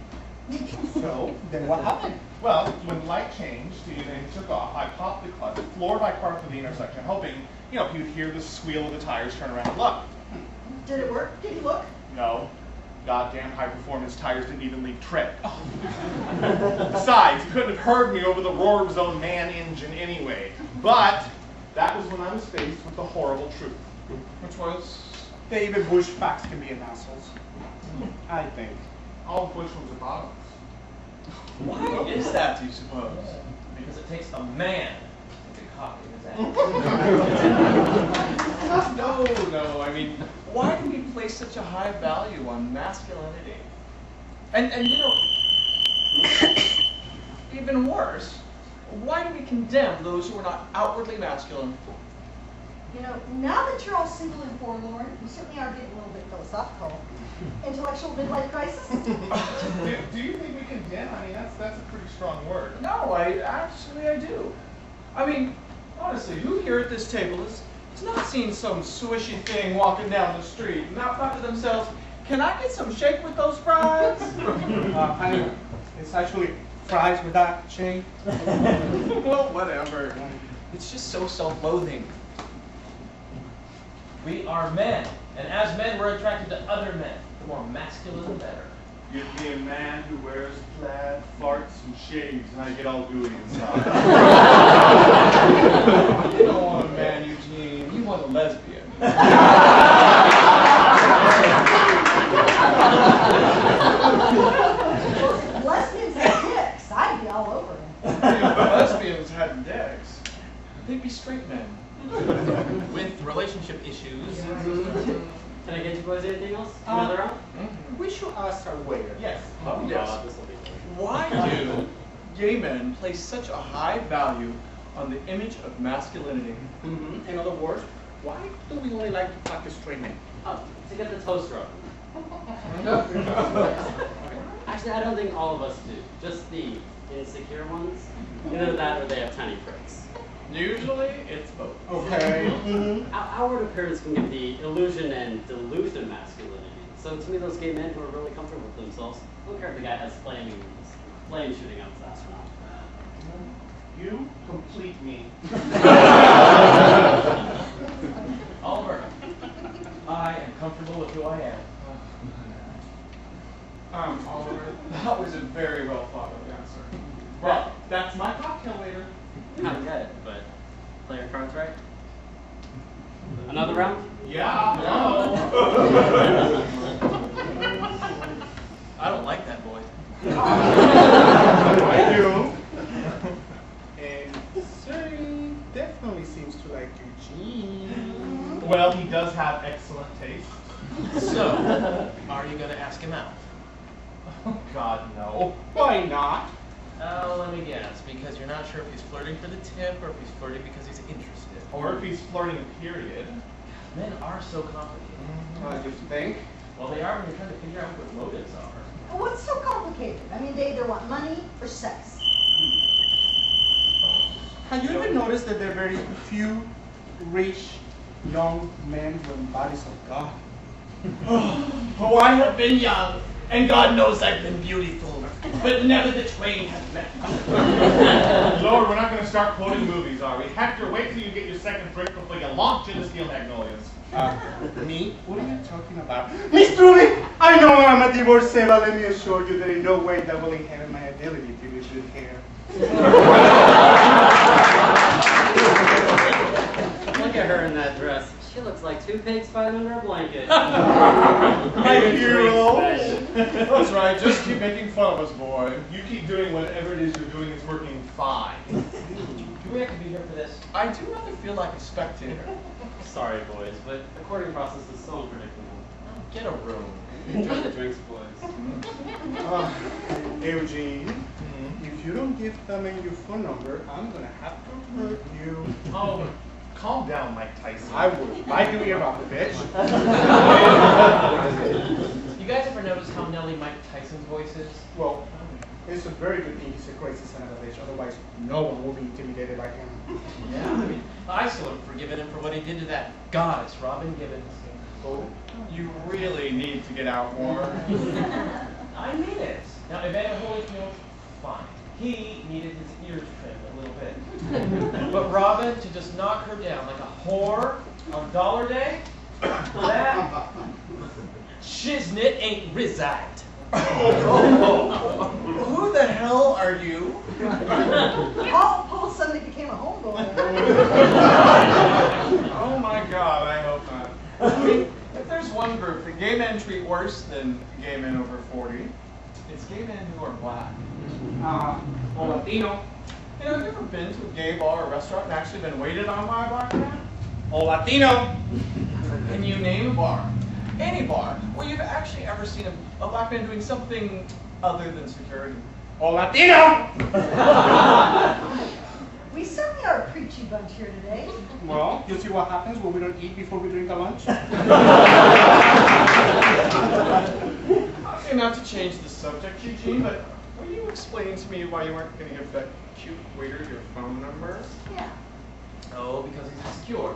So, then what happened? Well, when the light changed and he took off, I popped the clutch, floored my car through the intersection, hoping, he would hear the squeal of the tires turn around and look. Did it work? Did he look? No. Goddamn high-performance tires didn't even leave tread. Besides, he couldn't have heard me over the roar of his own man engine anyway. But that was when I was faced with the horrible truth. Which was? David Bush facts can be an assholes. I think. All of which was a bottom. Why is that, do you suppose? Because it takes a man to get cock in his ass. No, I mean, why do we place such a high value on masculinity? And Even worse, why do we condemn those who are not outwardly masculine? You know, now that you're all single and forlorn, you certainly are getting a little bit philosophical. Intellectual midlife crisis? Do you think we condemn? I mean, that's a pretty strong word. No, I do. I mean, honestly, who here at this table has not seen some swishy thing walking down the street and not thought to themselves, can I get some shake with those fries? Honey, it's actually fries with that shake. Well, whatever. It's just so self-loathing. We are men, and as men, we're attracted to other men. The more masculine, the better. Give me a man who wears plaid, farts, and shaves, and I get all gooey inside. You don't want a man, Eugene. You want a lesbian. Lesbians have dicks. I'd be all over them. If lesbians had dicks, they'd be straight men. With relationship issues. Can I get you boys anything else? Another round? We should ask our waiter. Yes. Oh, Yes. God, this will be fun. Why do gay men place such a high value on the image of masculinity? In other words, why do we only like to fuck straight men? Oh, to get the toast rub. Actually, I don't think all of us do. Just the insecure ones. Either that or they have tiny pricks. Usually, it's both. Okay. Outward appearance can give the illusion and delusion of masculinity. So to me, those gay men who are really comfortable with themselves, I don't care if the guy has flame shooting out his astronaut. You complete me. Oliver, I am comfortable with who I am. Oliver, that was a very well thought of answer. Well, that's my cocktail waiter. I get it, but play your cards right. Another round? Yeah. No. I don't like that boy. I do. And Sir definitely seems to like Eugene. Well, he does have excellent taste. So, are you going to ask him out? Oh, God, no. Why not? Let me guess, because you're not sure if he's flirting for the tip or if he's flirting because he's interested. Or if he's flirting, period. Men are so complicated. You think? Well, they are when you're trying to figure out what motives are. What's so complicated? I mean, they either want money or sex. Have you ever noticed that there are very few rich young men with bodies of God? Oh, I have been young, and God knows I've been beautiful, but never the twain have met. Lord, we're not going to start quoting movies, are we? Hector, wait till you get your second drink before you launch into Steel Magnolias. Me? What are you talking about? Miss Trudy, I know I'm a divorcee, but let me assure you that in no way that will inherit my ability to use good hair. Look at her in that dress. She looks like two pigs fighting under a blanket. My hero. That's right. Just keep making fun of us, boy. You keep doing whatever it is you're doing, it's working fine. Do we have to be here for this? I do rather feel like a spectator. Sorry, boys, but the courting process is so unpredictable. Get a room. Enjoy the drinks, boys. Eugene, if you don't give them your phone number, I'm gonna have to hurt you. Oh, calm down, Mike Tyson. I would. I do ear off, bitch. You guys ever notice how Nelly Mike Tyson's voice is? Well, it's a very good thing he's a crazy son of a bitch. Otherwise, no one will be intimidated by him. Yeah, I mean, I still have forgiven him for what he did to that goddess, Robin Gibbons. Oh, you really need to get out more. I mean it. Now, Evander Holyfield, fine. He needed his ears trimmed a little bit. But Robin, to just knock her down like a whore on Dollar Day, that shiznit ain't reside. Who the hell are you? Paul suddenly became a homeboy. Oh my God, I hope not. I mean, if there's one group that gay men treat worse than gay men over 40, it's gay men who are black. Or Latino. You know, have you ever been to a gay bar or restaurant and actually been waited on by a black man? Or Latino. Can you name a bar, any bar, where you've actually ever seen a black man doing something other than security? All Latino! We certainly are a preachy bunch here today. Well, you see what happens when we don't eat before we drink our lunch? Okay, not to change the subject, Eugene, but were you explaining to me why you weren't going to give that cute waiter your phone number? Yeah. Oh, because he's insecure.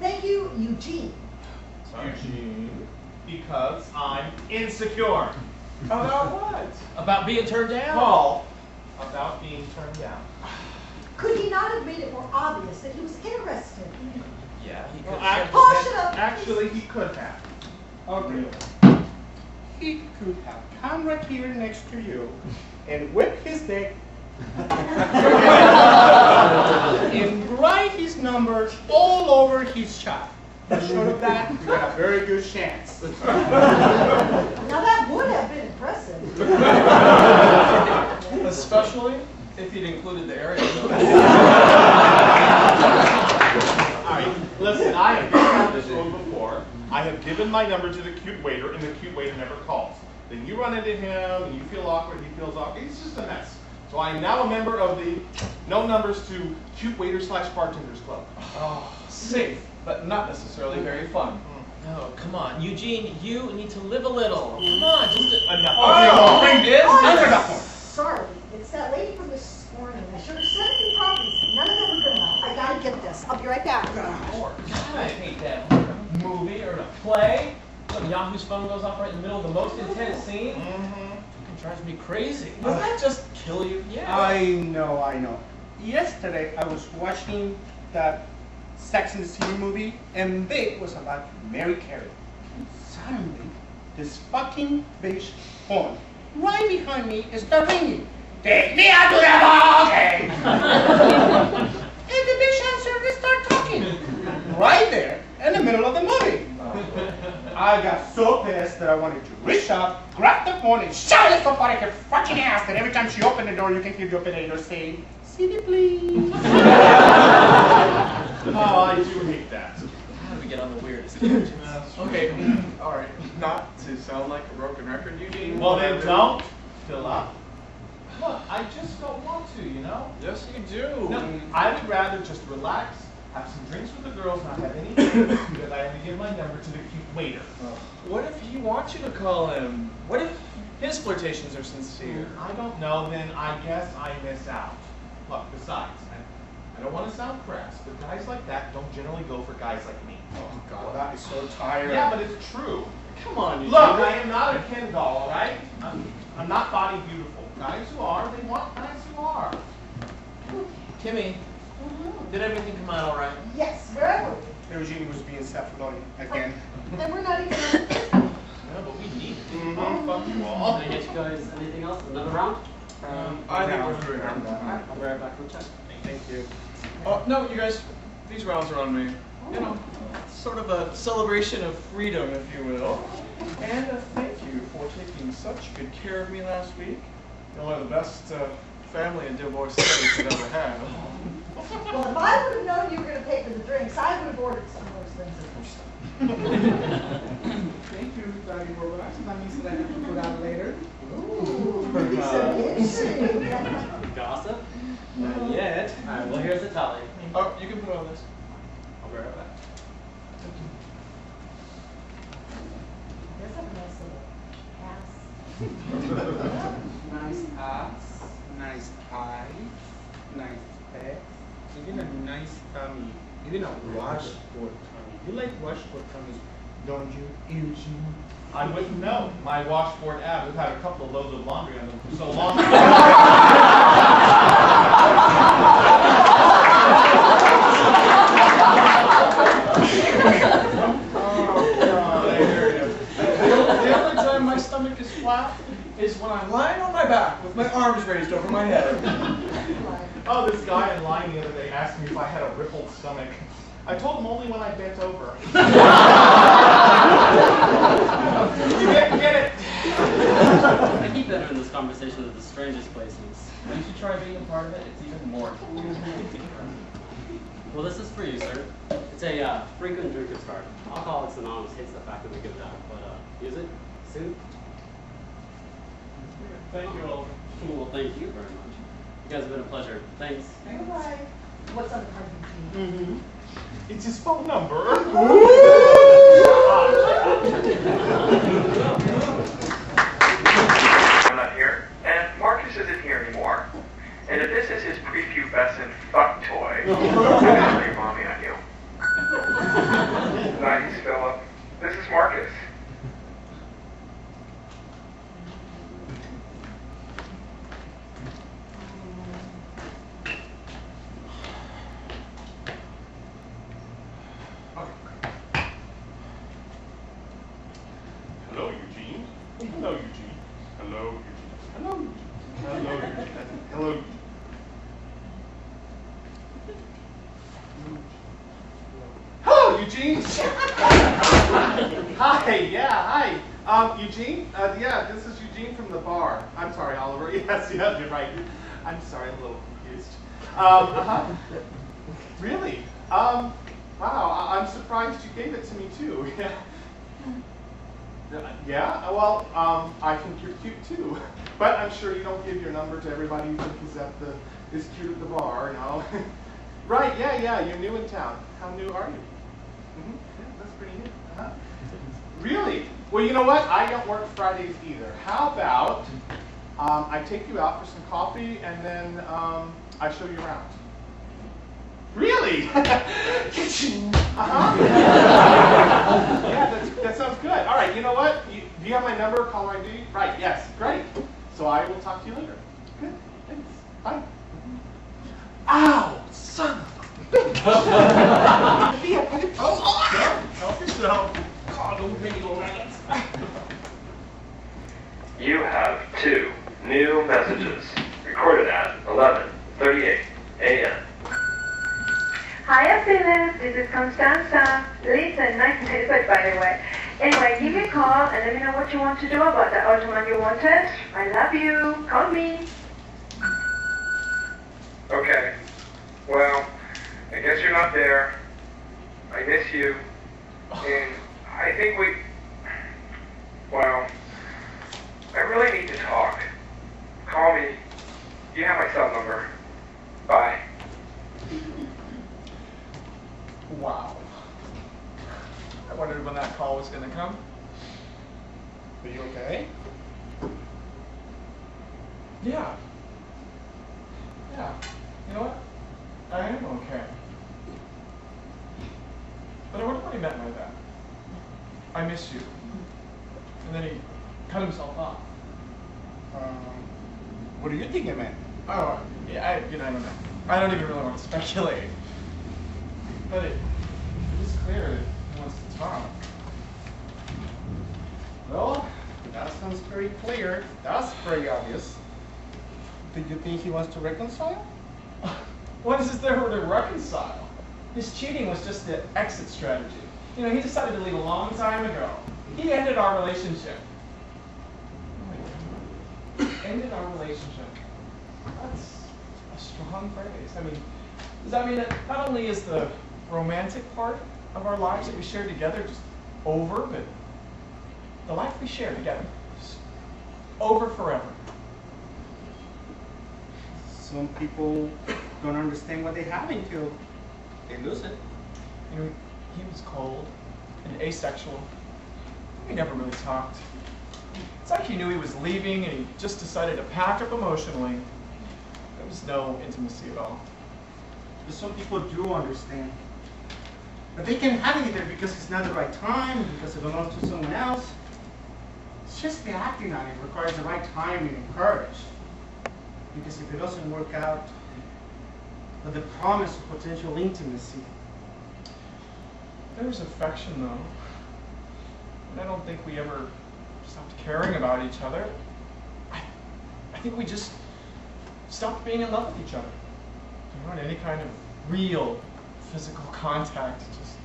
Thank you, Eugene. Sorry. Eugene, because I'm insecure. About what? About being turned down. Paul, about being turned down. Could he not have made it more obvious that he was interested? Yeah, he could Well, have. Paul, shut up. Actually, he could have. Okay. He could have come right here next to you and whip his dick and write his numbers all over his shop. Short of that, you got a very good chance. Now that would have been impressive. Especially if he'd included the area code. All right, listen, I have been down this road before. I have given my number to the cute waiter, and the cute waiter never calls. Then you run into him, and you feel awkward, he feels awkward. It's just a mess. So I am now a member of the No Numbers to Cute Waiter / Bartenders Club. Oh, safe, but not necessarily very fun. No, come on, Eugene, you need to live a little. Come on, just Enough. Oh, Okay, bring this. Sorry, it's that lady from this morning. I should have sent you copies. None of them were good enough. I gotta get this. I'll be right back. God, I hate that. A movie or a play. When Yahoo's phone goes off right in the middle of the most intense scene. It drives me crazy. Doesn't that just kill you? Yeah. I know. Yesterday, I was watching that Sex and the City movie, and it was about Mary Carey. Suddenly, this fucking bass horn right behind me is ringing. Take me out to the ball game! And the bass service start talking right there in the middle of the movie. I got so pissed that I wanted to reach up, grab the phone, and shout at somebody her fucking ass. And every time she opened the door, you can hear the operator saying, "CD, please." Oh, I do hate that. How do we get on the weirdest tangents? Okay, all right. Not to sound like a broken record, Eugene. Well, then don't fill up. Look, I just don't want to, you know? Yes, you do. No, I would rather just relax, have some drinks with the girls, not have any drinks, because I have to give my number to the cute waiter. What if he wants you to call him? What if his flirtations are sincere? I don't know, then I guess I miss out. Look, besides, I don't want to sound crass, but guys like that don't generally go for guys like me. Oh, God, that is so tired. Yeah, but it's true. Come on, Eugene. Look, I am not a Ken doll, all right? I'm not body beautiful. Guys who are, they want guys who are. Kimmy, did everything come out all right? Yes, wherever. Eugene was being self-loading again. And we're not even. No, but we need it. Oh, fuck you all. Did I get you guys anything else? Another round? I think we're through now. Alright, I'll be right back from check. Thank you. Oh, no, you guys, these rounds are on me. You know, sort of a celebration of freedom, if you will. And a thank you for taking such good care of me last week. You're one of the best family and divorce studies I've ever had. Well, if I would have known you were going to pay for the drinks, I would have ordered some more expensive. Thank you, Daddy Hurlbut. That means that I have to put out later. Gossip? Not yet. Alright, well here's the tally. Oh, you can put on this. I'll be right back. There's a nice little ass. Nice ass, nice eyes, nice pecs, even a nice tummy, even a washboard tummy. You like washboard tummies, don't you, Eugene? I wouldn't know. My washboard ab, we've had a couple of loads of laundry on them for so long. The only time my stomach is flat is when I'm lying on my back with my arms raised over my head. Oh, this guy in line the other day asked me if I had a rippled stomach. I told him only when I bent over. You didn't get it. I keep entering this conversation at the strangest places. You should try being a part of it. It's even more cool. Well, this is for you, sir. It's a frequent drinker's card. Alcoholics Anonymous hates the fact that we give it out, but use it soon. Thank you all. Well, thank you very much. You guys have been a pleasure. Thanks. Bye. What's on the card? Mm-hmm. It's his phone number. I'm not here, and Marcus isn't here anymore. And if this is his prepubescent fuck toy, I'm gonna leave mommy on you. Nice, Philip. This is Marcus. Hello, Eugene. Hello, Eugene. Hello, Eugene. Hello, Eugene. Hello, Eugene. Hello. Hello, Eugene. Hi. Yeah. Hi. Eugene. Yeah. This is Eugene from the bar. I'm sorry, Oliver. Yes. Yeah. You're right. I'm sorry. I'm a little confused. Really? Wow. I'm surprised you gave it to me too. Yeah. Yeah, well, I think you're cute too. But I'm sure you don't give your number to everybody you think is cute at the bar, no? Right, yeah, you're new in town. How new are you? Yeah, that's pretty new. Really? Well, you know what? I don't work Fridays either. How about I take you out for some coffee and then I show you around? Really? Yeah, that sounds good. All right, you know what? Do you have my number, caller ID? Right, yes, great. So I will talk to you later. Good, thanks. Bye. Ow, son of a... Help yourself. God, don't make it all right. You have 2 new messages recorded at 11:38 a.m. Hi, Espinoza. This is Constanza. Listen, nice neighborhood, by the way. Anyway, give me a call and let me know what you want to do about the Ottoman you wanted. I love you. Call me. Okay. Well, I guess you're not there. I miss you. And I think well, I really need to talk. Call me. You have my cell number. Bye. Wow. I wondered when that call was going to come. Are you okay? Yeah. Yeah. You know what? I am okay. But I wonder what he meant by that. I miss you. And then he cut himself off. What do you think it meant? Oh, yeah, I don't know. I don't even really want to speculate. But it is clear that he wants to talk. Well, that sounds pretty clear. That's pretty obvious. Do you think he wants to reconcile? What is there to reconcile? His cheating was just the exit strategy. You know, he decided to leave a long time ago. He ended our relationship. Oh my God. Ended our relationship. That's a strong phrase. I mean, does that mean that not only is the romantic part of our lives that we share together just over, but the life we share together is over forever? Some people don't understand what they have until they lose it. You know, he was cold and asexual. We never really talked. It's like he knew he was leaving and he just decided to pack up emotionally. There was no intimacy at all. But some people do understand. But they can have it either because it's not the right time, because it belongs to someone else. It's just the acting on it requires the right timing and courage. Because if it doesn't work out, but the promise of potential intimacy. There was affection though. And I don't think we ever stopped caring about each other. I think we just stopped being in love with each other. There weren't any kind of real physical contact. It just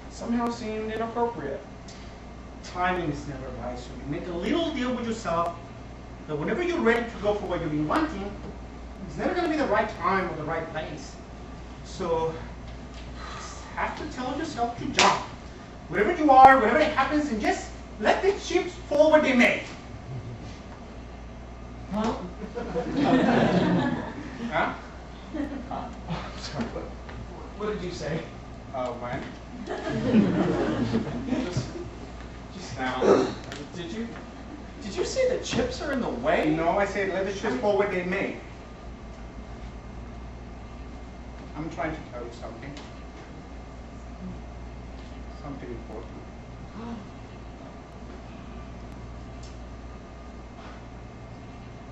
somehow seemed inappropriate. Timing is never right, so you make a little deal with yourself that whenever you're ready to go for what you've been wanting, it's never going to be the right time or the right place. So you just have to tell yourself to jump. Wherever you are, whatever it happens, and just let the chips fall where they may. Huh? Huh? Sorry, what did you say? When? Just now. Did you say the chips are in the way? No, I said let the chips fall where they may. I'm trying to tell you something. Something important.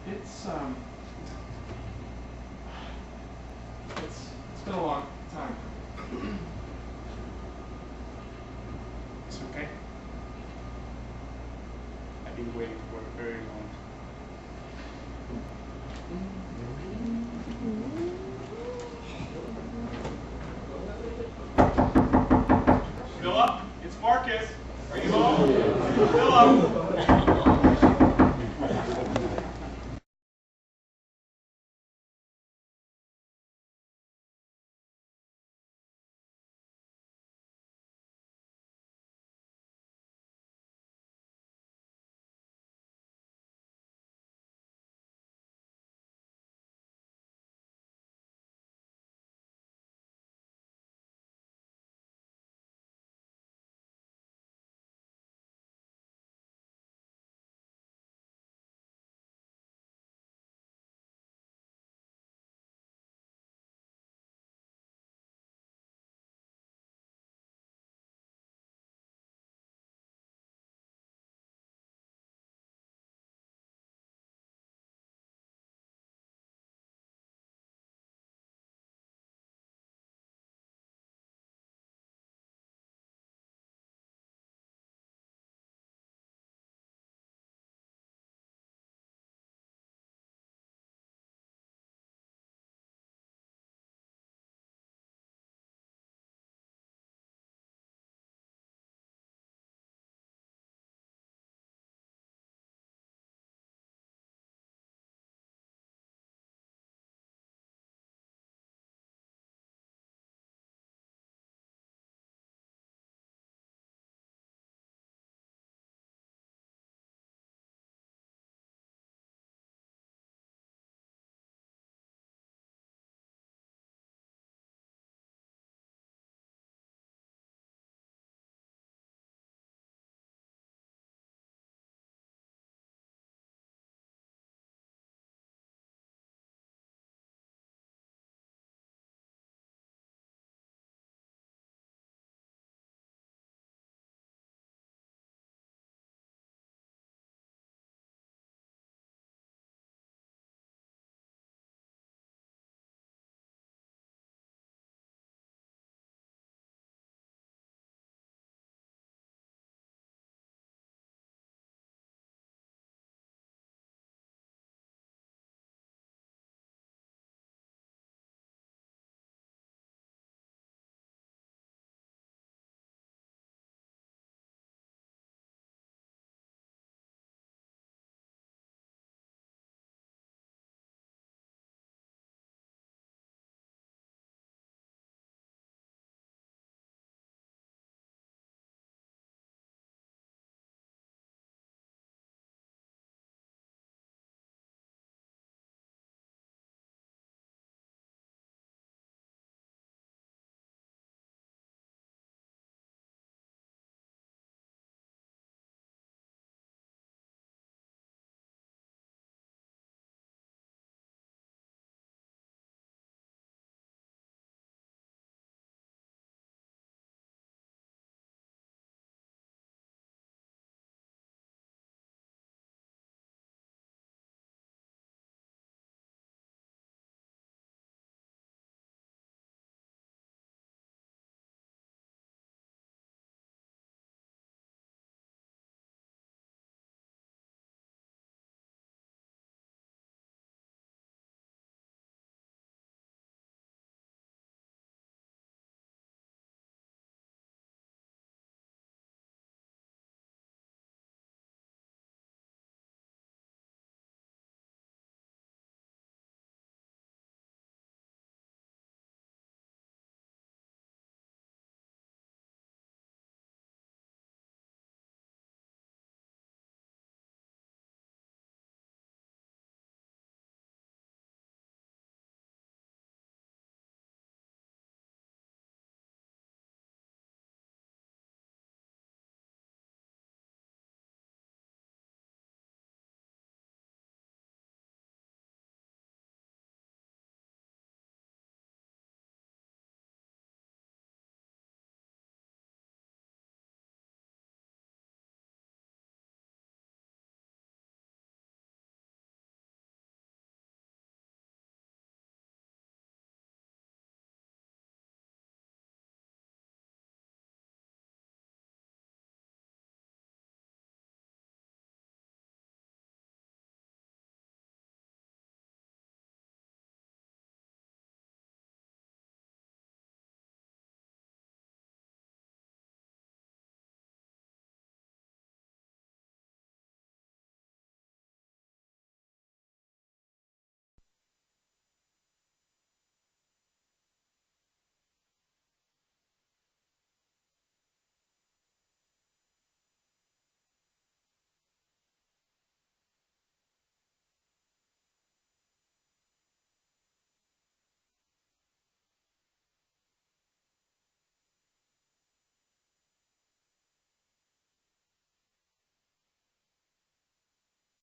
It's been a long time. It's okay. I've been waiting for a very long Philip, it's Marcus. Are you home? Philip.